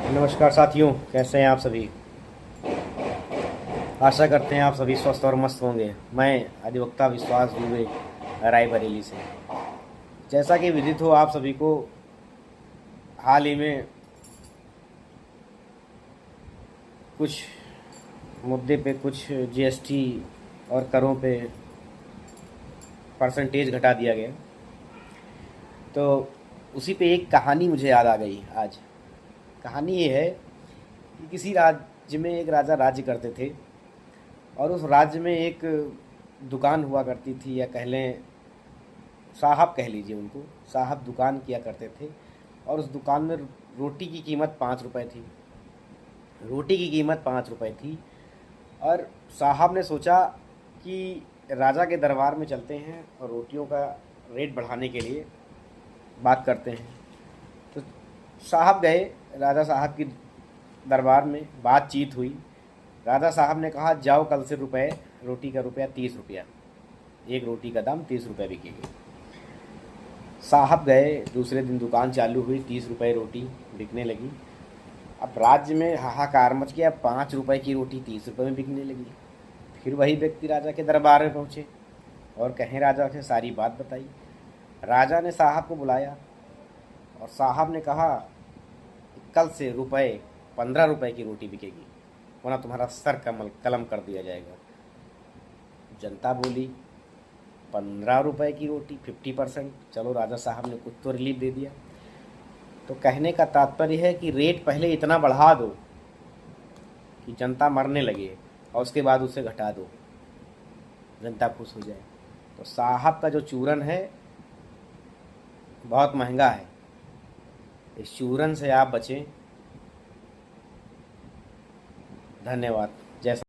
नमस्कार साथियों, कैसे हैं आप सभी। आशा करते हैं आप सभी स्वस्थ और मस्त होंगे। मैं अधिवक्ता विश्वास दुबे रायबरेली से। जैसा कि विदित हो आप सभी को, हाल ही में कुछ मुद्दे पे कुछ जीएसटी और करों पे परसेंटेज घटा दिया गया। तो उसी पे एक कहानी मुझे याद आ गई आज। कहानी ये है कि किसी राज्य में एक राजा राज्य करते थे, और उस राज्य में एक दुकान हुआ करती थी, या कह लें साहब कह लीजिए उनको। साहब दुकान किया करते थे, और उस दुकान में रोटी की कीमत 5 रुपये थी। रोटी की कीमत 5 रुपये थी, और साहब ने सोचा कि राजा के दरबार में चलते हैं और रोटियों का रेट बढ़ाने के लिए बात करते हैं। तो साहब गए राजा साहब की दरबार में, बातचीत हुई। राजा साहब ने कहा, जाओ कल से रुपए, रोटी का रुपया 30 रुपया, एक रोटी का दाम 30 रुपये बिकेगी। साहब गए, दूसरे दिन दुकान चालू हुई, 30 रुपये रोटी बिकने लगी। अब राज्य में हाहाकार मच गया, 5 रुपये की रोटी 30 रुपये में बिकने लगी। फिर वही व्यक्ति राजा के दरबार में पहुँचे और कहें राजा से सारी बात बताई। राजा ने साहब को बुलाया और साहब ने कहा, कल से रुपए 15 रुपये की रोटी बिकेगी, वरना तुम्हारा सर कलम कर दिया जाएगा। जनता बोली, 15 रुपये की रोटी, 50%। चलो राजा साहब ने कुछ तो रिलीफ दे दिया। तो कहने का तात्पर्य है कि रेट पहले इतना बढ़ा दो कि जनता मरने लगे, और उसके बाद उसे घटा दो, जनता खुश हो जाए। तो साहब का जो चूरन है बहुत महंगा है, इस चूरन से आप बचें। धन्यवाद। जय